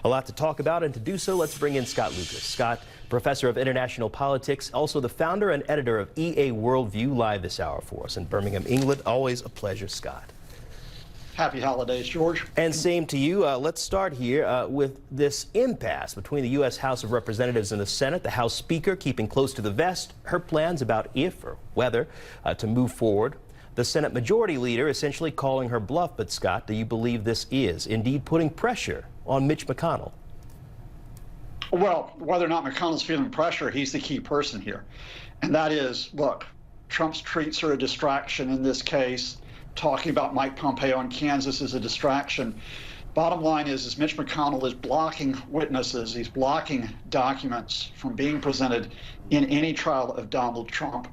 A lot to talk about, and to do so, let's bring in Scott Lucas. Scott, professor of international politics, also the founder and editor of EA Worldview, live this hour for us in Birmingham, England. Always a pleasure, Scott. Happy holidays, George. And same to you. Let's start here with this impasse between the U.S. House of Representatives and the Senate. The House Speaker keeping close to the vest her plans about if or whether to move forward. The Senate Majority Leader essentially calling her bluff. But, Scott, do you believe this is indeed putting pressure on Mitch McConnell? Well, whether or not McConnell's feeling pressure, he's the key person here. And that is, look, Trump's tweets are a distraction in this case. Talking about Mike Pompeo in Kansas is a distraction. Bottom line is Mitch McConnell is blocking witnesses. He's blocking documents from being presented in any trial of Donald Trump.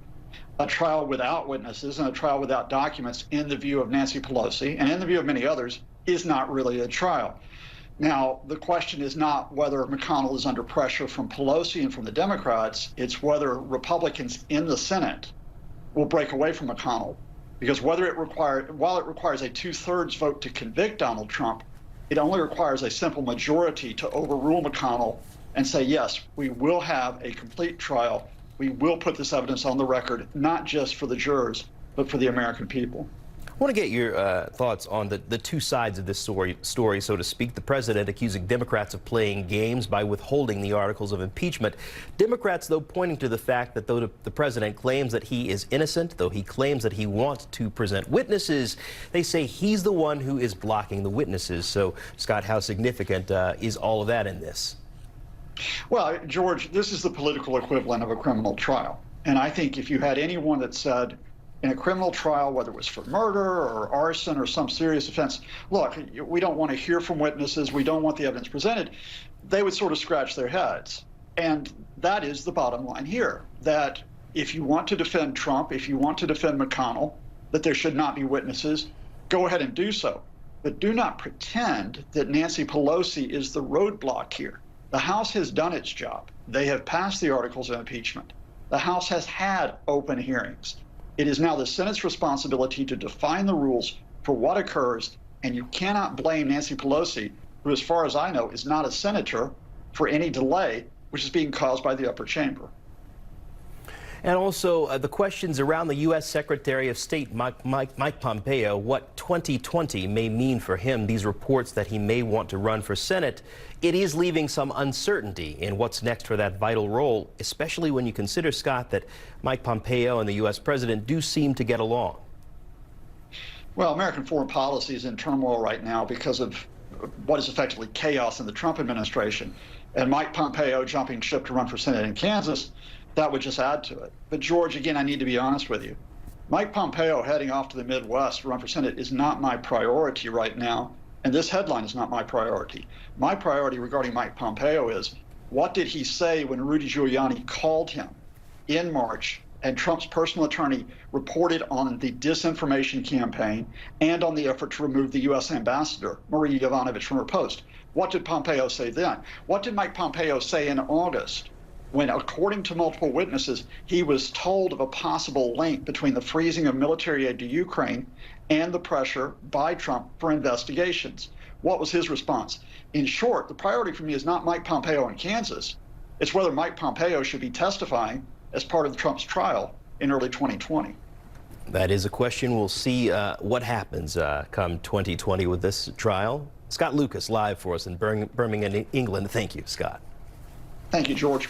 A trial without witnesses and a trial without documents, in the view of Nancy Pelosi and in the view of many others, is not really a trial. Now, the question is not whether McConnell is under pressure from Pelosi and from the Democrats. It's whether Republicans in the Senate will break away from McConnell. Because while it requires a two-thirds vote to convict Donald Trump, it only requires a simple majority to overrule McConnell and say, yes, we will have a complete trial. We will put this evidence on the record, not just for the jurors, but for the American people. I want to get your thoughts on the two sides of this story, so to speak. The president accusing Democrats of playing games by withholding the articles of impeachment. Democrats, though, pointing to the fact that though the president claims that he is innocent, though he claims that he wants to present witnesses, they say he's the one who is blocking the witnesses. So, Scott, how significant is all of that in this? Well, George, this is the political equivalent of a criminal trial. And I think if you had anyone that said, in a criminal trial, whether it was for murder or arson or some serious offense, look, we don't want to hear from witnesses, we don't want the evidence presented, they would sort of scratch their heads. And that is the bottom line here, that if you want to defend Trump, if you want to defend McConnell, that there should not be witnesses, go ahead and do so. But do not pretend that Nancy Pelosi is the roadblock here. The House has done its job. They have passed the articles of impeachment. The House has had open hearings. It is now the Senate's responsibility to define the rules for what occurs, and you cannot blame Nancy Pelosi, who, as far as I know, is not a senator, for any delay, which is being caused by the upper chamber. And also the questions around the U.S. Secretary of State, Mike Pompeo, what 2020 may mean for him, these reports that he may want to run for Senate. It is leaving some uncertainty in what's next for that vital role, especially when you consider, Scott, that Mike Pompeo and the U.S. president do seem to get along. Well, American foreign policy is in turmoil right now because of what is effectively chaos in the Trump administration. And Mike Pompeo jumping ship to run for Senate in Kansas, that would just add to it. But George, again, I need to be honest with you. Mike Pompeo heading off to the Midwest to run for Senate is not my priority right now. And this headline is not my priority. My priority regarding Mike Pompeo is, what did he say when Rudy Giuliani called him in March and Trump's personal attorney reported on the disinformation campaign and on the effort to remove the U.S. ambassador, Marie Yovanovitch, from her post? What did Pompeo say then? What did Mike Pompeo say in August when, according to multiple witnesses, he was told of a possible link between the freezing of military aid to Ukraine and the pressure by Trump for investigations? What was his response? In short, the priority for me is not Mike Pompeo in Kansas. It's whether Mike Pompeo should be testifying as part of Trump's trial in early 2020. That is a question. We'll see what happens come 2020 with this trial. Scott Lucas live for us in Birmingham, England. Thank you, Scott. Thank you, George.